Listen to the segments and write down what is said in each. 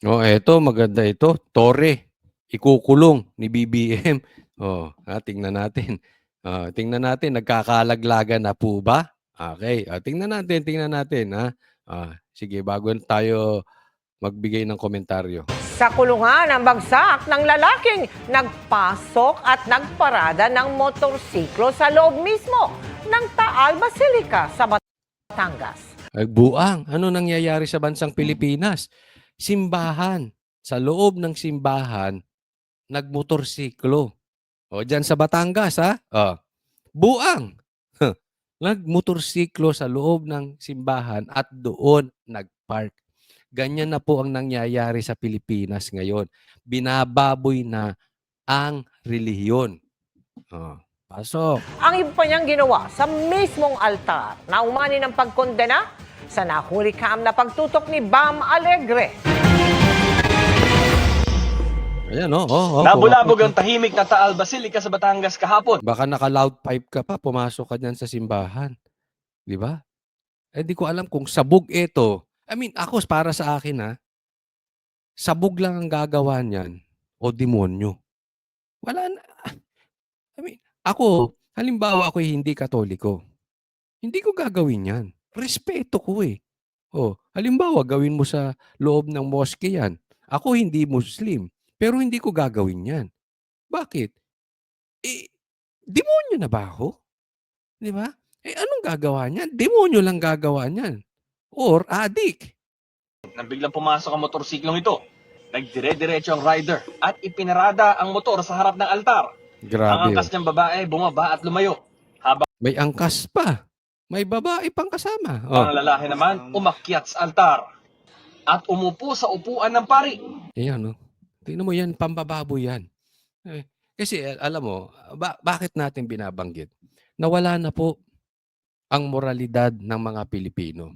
Oh, eto maganda ito, Torre, ikukulong ni BBM. Oh, tingnan natin. Tingnan natin nagkakalaglagan na po ba? Okay, tingnan natin, ha. Sige bago tayo magbigay ng komentaryo. Sa kulungan ang bagsak ng lalaking nagpasok at nagparada ng motorsiklo sa loob mismo ng Taal Basilica sa Batangas. Ay buang, ano nangyayari sa bansang Pilipinas? Simbahan, sa loob ng simbahan, nagmotorsiklo. O diyan sa Batangas, ha. Buang. Nagmotorsiklo sa loob ng simbahan at doon nagpark. Ganyan na po ang nangyayari sa Pilipinas ngayon. Binababoy na ang relihiyon. Pasok. Ang iba pa niyang ginawa sa mismong altar na umani ng pagkondena sa nahuli kam na pagtutok ni Bam Alegre. Ayan, Nabulabog ang tahimik na Taal Basilica sa Batangas kahapon. Baka naka-loud pipe ka pa, pumasok ka dyan sa simbahan. Di ba? Di ko alam kung sabog ito. I mean, ako para sa akin, sabog lang ang gagawa niyan o demonyo. Wala na. I mean, ako, halimbawa ako'y hindi Katoliko. Hindi ko gagawin yan. Respeto ko eh. Halimbawa, gawin mo sa loob ng mosque yan. Ako hindi Muslim, pero hindi ko gagawin yan. Bakit? Demonyo na ba ako? Di ba? Anong gagawa niyan? Demonyo lang gagawa niyan. Or adik. Nang biglang pumasok ang motorsiklong ito, nagdire-diretso ang rider at ipinarada ang motor sa harap ng altar. Grabe. Ang angkas niyang babae bumaba at lumayo. Habang may angkas pa. May babae pang kasama. ang lalaki naman umakyat sa altar at umupo sa upuan ng pari. Ayan, tingnan mo yan, pambababoy yan. Kasi alam mo, bakit natin binabanggit? Nawala na po ang moralidad ng mga Pilipino.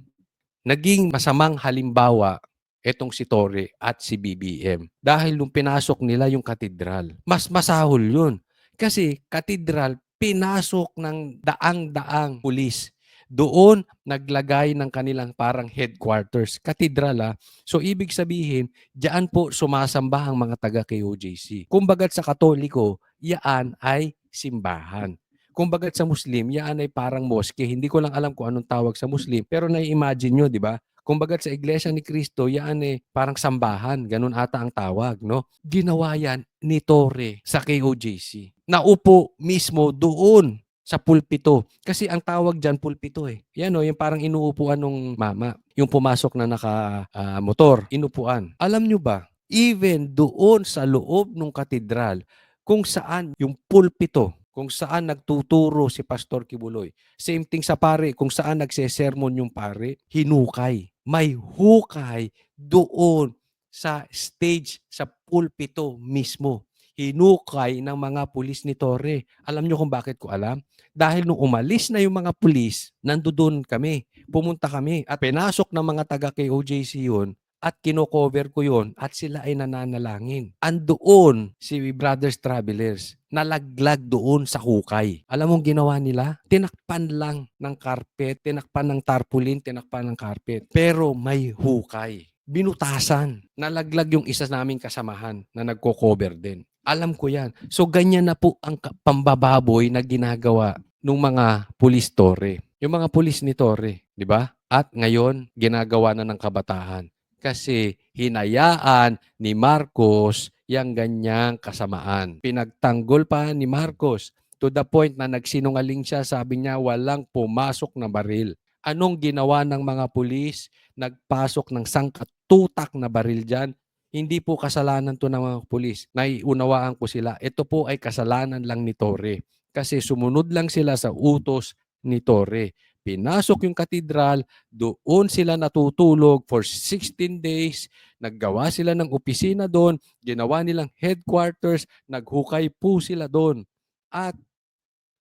Naging masamang halimbawa etong si Torre at si BBM. Dahil nung pinasok nila yung katedral, mas masahol yun. Kasi katedral, pinasok ng daang-daang pulis. Doon naglagay ng kanilang parang headquarters, katedral. So ibig sabihin, diyan po sumasamba ang mga taga KOJC. Kumbagat sa Katoliko, yaan ay simbahan. Kumbagat sa Muslim, yaan ay parang mosque. Hindi ko lang alam kung anong tawag sa Muslim, pero nai-imagine nyo, di ba? Kumbagat sa Iglesia ni Cristo, yan parang sambahan. Ganun ata ang tawag, no? Ginawa yan ni Torre sa KOJC. Naupo mismo doon sa pulpito. Kasi ang tawag dyan, pulpito eh. Yan yung parang inuupuan ng mama. Yung pumasok na naka-motor, inupuan. Alam nyo ba, even doon sa loob ng katedral, kung saan yung pulpito, kung saan nagtuturo si Pastor Kibuloy. Same thing sa pare, kung saan nagsesermon yung pare, hinukay. May hukay doon sa stage, sa pulpito mismo. Hinukay ng mga pulis ni Torre. Alam nyo kung bakit ko alam? Dahil nung umalis na yung mga pulis, nandoon kami. Pumunta kami at pinasok ng mga taga KOJC yun at kino-cover ko yon at sila ay nananalangin. Andoon si Brothers Travelers, nalaglag doon sa hukay. Alam mong ginawa nila? Tinakpan lang ng carpet, tinakpan ng tarpaulin, tinakpan ng carpet. Pero may hukay. Binutasan. Nalaglag yung isa naming kasamahan na nagko-cover din. Alam ko yan. So ganyan na po ang pambababoy na ginagawa ng mga pulis Torre. Yung mga pulis ni Torre, di ba? At ngayon, ginagawa na ng kabataan. Kasi hinayaan ni Marcos yang ganyang kasamaan. Pinagtanggol pa ni Marcos to the point na nagsinungaling siya, sabi niya walang pumasok na baril. Anong ginawa ng mga pulis? Nagpasok ng sangkatutak na baril dyan. Hindi po kasalanan to ng mga pulis. Naiunawaan ko sila. Ito po ay kasalanan lang ni Torre. Kasi sumunod lang sila sa utos ni Torre. Pinasok yung katedral, doon sila natutulog for 16 days, naggawa sila ng opisina doon, ginawa nilang headquarters, naghukay po sila doon. At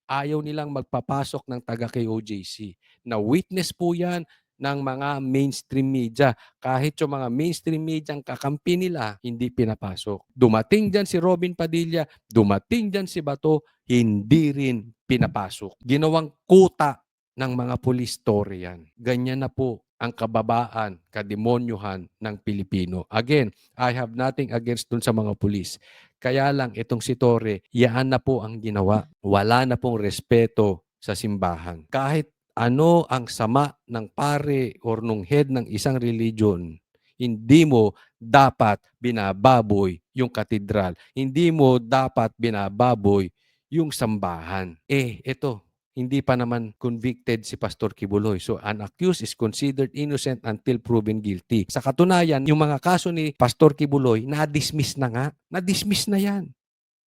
ayaw nilang magpapasok ng taga KOJC. Na witness po yan ng mga mainstream media. Kahit yung mga mainstream media ang kakampi nila, hindi pinapasok. Dumating dyan si Robin Padilla, dumating dyan si Bato, hindi rin pinapasok. Ginawang kuta ng mga pulis Torre yan. Ganyan na po ang kababaan, kademonyuhan ng Pilipino. Again, I have nothing against dun sa mga pulis. Kaya lang itong si Torre, yaan na po ang ginawa. Wala na pong respeto sa simbahan. Kahit ano ang sama ng pare or nung head ng isang religion, hindi mo dapat binababoy yung katedral. Hindi mo dapat binababoy yung sambahan. Ito, hindi pa naman convicted si Pastor Kibuloy. So, an accused is considered innocent until proven guilty. Sa katunayan, yung mga kaso ni Pastor Kibuloy, na-dismiss na nga. Na-dismiss na yan.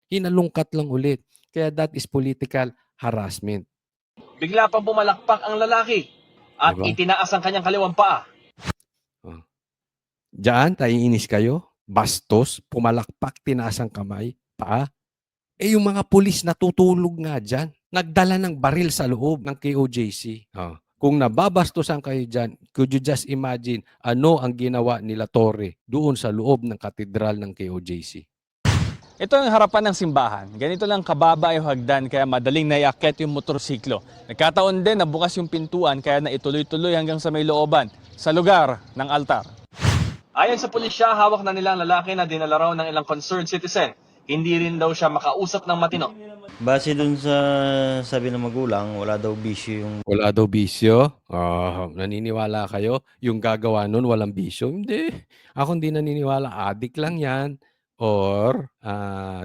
Hinalungkat lang ulit. Kaya that is political harassment. Bigla pang bumalakpak ang lalaki at Diba? itinaas ang kanyang kaliwang paa. Diyan, inis kayo. Bastos, pumalakpak, tinaas ang kamay, paa. Yung mga pulis natutulog nga dyan. Nagdala ng baril sa loob ng KOJC. Kung nababastusan kayo dyan, could you just imagine ano ang ginawa nila Torre doon sa loob ng katedral ng KOJC? Ito ang harapan ng simbahan. Ganito lang kababa yung hagdan kaya madaling naiakyat yung motorsiklo. Nagkataon din na bukas yung pintuan kaya naituloy-tuloy hanggang sa may looban sa lugar ng altar. Ayon sa pulisya, hawak na nila ang lalaki na dinala raw ng ilang concerned citizen. Hindi rin daw siya makausap ng matino. Base dun sa sabi ng magulang, wala daw bisyo yung Wala daw bisyo? Naniniwala kayo? Yung gagawa nun walang bisyo? Hindi. Ako hindi naniniwala. Adik lang yan. Or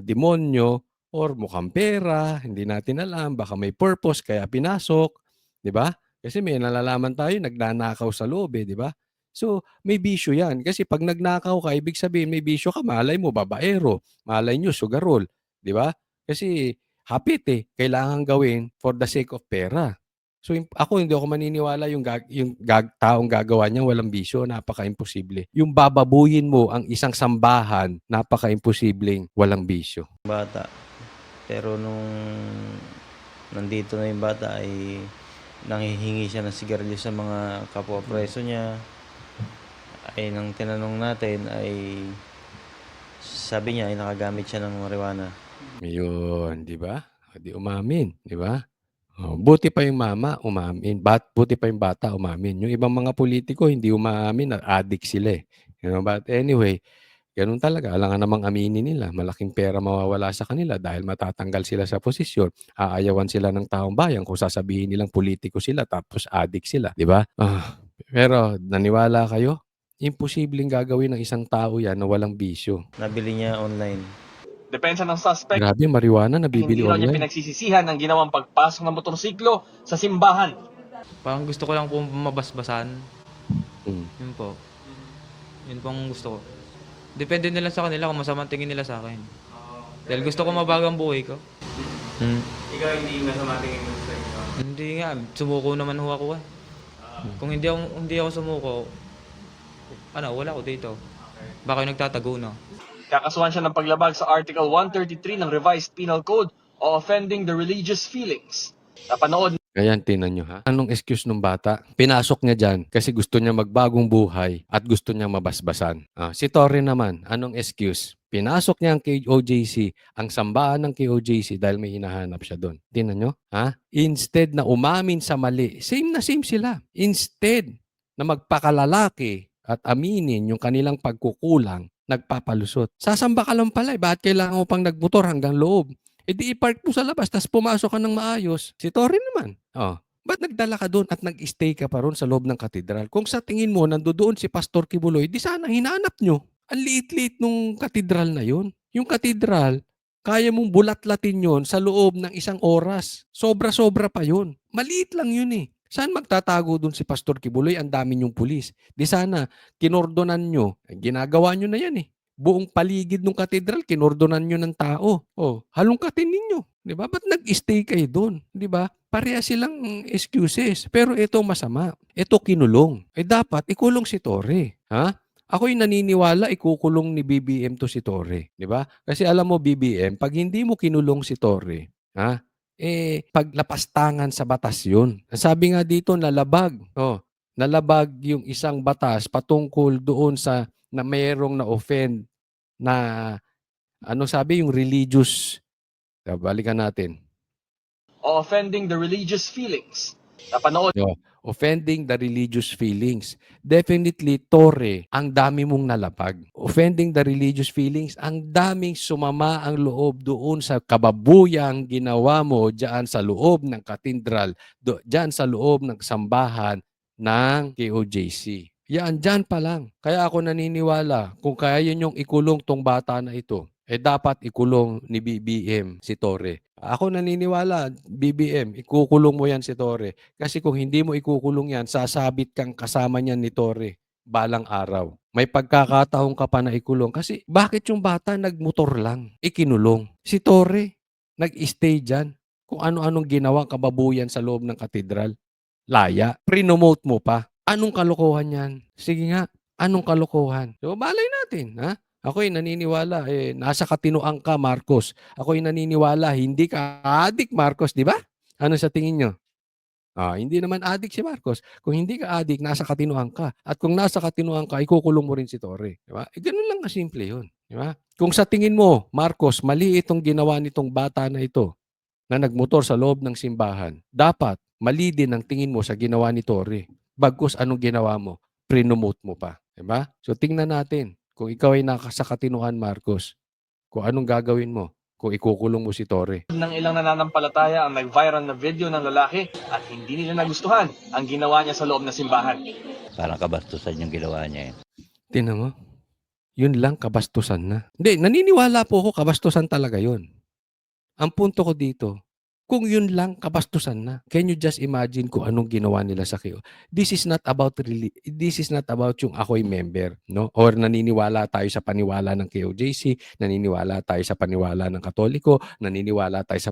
demonyo. Or mukhang pera. Hindi natin alam. Baka may purpose kaya pinasok. Di ba? Kasi may nalalaman tayo, nagnanakaw sa loob di ba? So, may bisyo yan. Kasi pag nagnakaw ka, ibig sabihin may bisyo ka, malay mo, babaero. Malay nyo, sugarol. Di ba? Kasi hapit kailangan gawin for the sake of pera. So ako hindi ako maniniwala yung taong gagawa niyan walang bisyo, napaka-imposible. Yung bababuyin mo ang isang sambahan, napaka-imposibleng walang bisyo. bata. Pero nung nandito na yung bata ay nanghihingi siya ng sigarilyo sa mga kapwa preso niya. Ay nang tinanong natin ay sabi niya ay nakagamit siya ng marijuana. Ayun, di ba? Di umamin, di ba? Buti pa yung mama umamin, buti pa yung bata umamin. Yung ibang mga politiko hindi umaamin, addict sila But anyway, ganun talaga. Alangan namang aminin nila. Malaking pera mawawala sa kanila dahil matatanggal sila sa posisyon. Aayawan sila ng taong bayan kung sasabihin nilang politiko sila tapos addict sila, di ba? Pero naniwala kayo? Imposibleng gagawin ng isang tao yan na walang bisyo. Nabili niya online. Depensa ng suspect, Grabe, marijuana nabibili hindi raw niya online. pinagsisisihan ang ginawang pagpasok ng motorsiklo sa simbahan. Parang gusto ko lang po mabasbasan. Mm. Yun po. Yun po ang gusto ko. Depende nila sa kanila kung masamang tingin nila sa akin. Dahil gusto ko mabago ang buhay ko. Ikaw hindi masama tingin mo sa inyo? Hindi nga, sumuko naman ho ako Kung hindi ako sumuko, wala ako dito. Baka yung nagtatago na. Kakasuhan siya ng paglabag sa Article 133 ng Revised Penal Code o offending the religious feelings. Napanood Ayan, tinan nyo ha. Anong excuse nung bata? Pinasok niya dyan kasi gusto niya magbagong buhay at gusto niya mabasbasan. Si Torre naman, anong excuse? Pinasok niya ang KOJC, ang sambahan ng KOJC dahil may hinahanap siya doon. Tinan nyo? Instead na umamin sa mali, same na same sila. Instead na magpakalalaki at aminin yung kanilang pagkukulang, nagpapalusot. Sasamba ka lang pala bakit kailangan mo pang nagmotor hanggang loob? Di i-park mo sa labas, tapos pumasok ka ng maayos. Si Torre naman. Ba't nagdala ka doon at nag-stay ka pa ron sa loob ng katedral? Kung sa tingin mo, nandoon si Pastor Kibuloy, di sana hinanap nyo. Ang liit-liit nung katedral na yun. Yung katedral, kaya mong bulat-latin yun sa loob ng isang oras. Sobra-sobra pa yun. Maliit lang yun Saan magtatago doon si Pastor Kibuloy? Ang dami nyong pulis. Di sana, kinordonan nyo. Ginagawa nyo na yan Buong paligid ng katedral, kinordonan nyo ng tao. Halongkatin ninyo. Di ba? Ba't nag-stay kayo doon? Di ba? Pareha silang excuses. Pero ito masama. Ito kinulong. Dapat ikulong si Torre. Ako'y naniniwala ikukulong ni BBM to si Torre. Di ba? Kasi alam mo, BBM, pag hindi mo kinulong si Torre, paglapastangan sa batas yun. Sabi nga dito, nalabag. Nalabag yung isang batas patungkol doon sa na mayroong na-offend na sabi yung religious. Balikan natin. o offending the religious feelings. Napanood Offending the religious feelings. Definitely, Tore, ang dami mong nalapag. Offending the religious feelings, ang daming sumama ang loob doon sa kababuyang ginawa mo diyan sa loob ng katedral, diyan sa loob ng sambahan ng KOJC. Yan, dyan pa lang. Kaya ako naniniwala, kung kaya yung ikulong tong bata na ito, dapat ikulong ni BBM si Tore. Ako naniniwala, BBM, ikukulong mo yan si Tore. Kasi kung hindi mo ikukulong yan, sasabit kang kasama niyan ni Tore balang araw. May pagkakataon ka pa na ikulong. Kasi bakit yung bata nagmotor lang, ikinulong? Si Tore, nag-stay dyan. Kung ano-anong ginawang kababuyan sa loob ng katedral. Laya. Prinomote mo pa. Anong kalokohan yan? Sige nga, anong kalokohan? So, balay natin, ha? Ako'y naniniwala, nasa katinoan ka, Marcos. Ako'y naniniwala, hindi ka adik, Marcos, di ba? Ano sa tingin nyo? Hindi naman adik si Marcos. Kung hindi ka adik, nasa katinoan ka. At kung nasa katinoan ka, ikukulong mo rin si Tore. Di ba? Ganun lang kasimple yun. Di ba? Kung sa tingin mo, Marcos, mali itong ginawa nitong bata na ito na nagmotor sa loob ng simbahan, dapat mali din ang tingin mo sa ginawa ni Tore. Bagkus anong ginawa mo? Prinomote mo pa. Diba? So tingnan natin. Kung ikaw ay nasa katinuan, Marcos, kung anong gagawin mo kung ikukulong mo si Tore. Ng ilang nananampalataya ang nag-viral na video ng lalaki at hindi nila nagustuhan ang ginawa niya sa loob ng simbahan. Parang kabastusan yung ginawa niya eh. Tingnan mo. Yun lang, kabastusan na. Hindi, naniniwala po ako, kabastusan talaga yun. Ang punto ko dito, kung yun lang, kabastusan na. Can you just imagine kung anong ginawa nila sa KO? This is not about yung ako'y member, no? Or naniniwala tayo sa paniwala ng KOJC, naniniwala tayo sa paniwala ng Katoliko, naniniwala tayo sa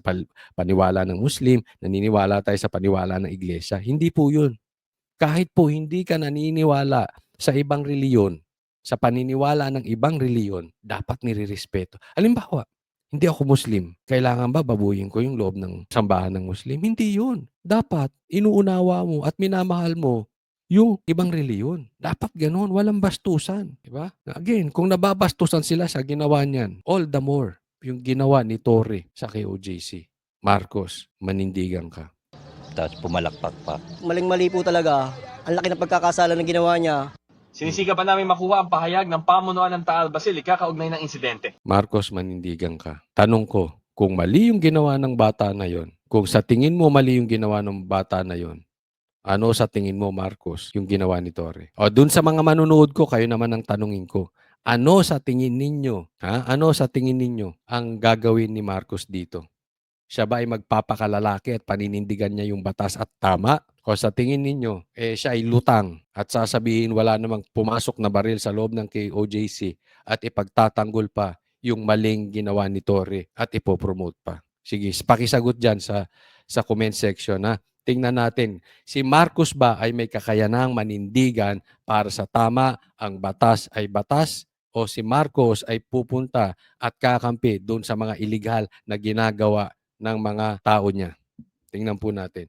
paniwala ng Muslim, naniniwala tayo sa paniwala ng Iglesia. Hindi po yun. Kahit po hindi ka naniniwala sa ibang reliyon, sa paniniwala ng ibang reliyon, dapat nirerespeto. Halimbawa, hindi ako Muslim. Kailangan ba babuyin ko yung loob ng sambahan ng Muslim? Hindi yun. Dapat inuunawa mo at minamahal mo yung ibang reliyon. Dapat ganun. Walang bastusan. Diba? Again, kung nababastusan sila sa ginawa niyan, all the more yung ginawa ni Tore sa KOJC. Marcos, manindigan ka. Tapos pumalakpak pa. Maling-mali po talaga. Ang laki ng pagkakasala na ginawa niya. Sinisika pa namin makuha ang pahayag ng pamunuan ng Taal Basilica kaugnay ng insidente. Marcos, manindigan ka. Tanong ko, kung mali yung ginawa ng bata na yon, kung sa tingin mo mali yung ginawa ng bata na yon, ano sa tingin mo, Marcos, yung ginawa ni Tore? O dun sa mga manunood ko, kayo naman ang tanungin ko. Ano sa tingin ninyo? Ano sa tingin ninyo ang gagawin ni Marcos dito? Siya ba ay magpapakalalaki at paninindigan niya yung batas at tama? O sa tingin ninyo, siya ay lutang at sasabihin wala namang pumasok na baril sa loob ng KOJC at ipagtatanggol pa yung maling ginawa ni Tore at ipopromote pa. Sige, pakisagot dyan sa comment section. Tingnan natin, si Marcos ba ay may kakayanang manindigan para sa tama, ang batas ay batas, o si Marcos ay pupunta at kakampi doon sa mga illegal na ginagawa ng mga tao niya? Tingnan po natin.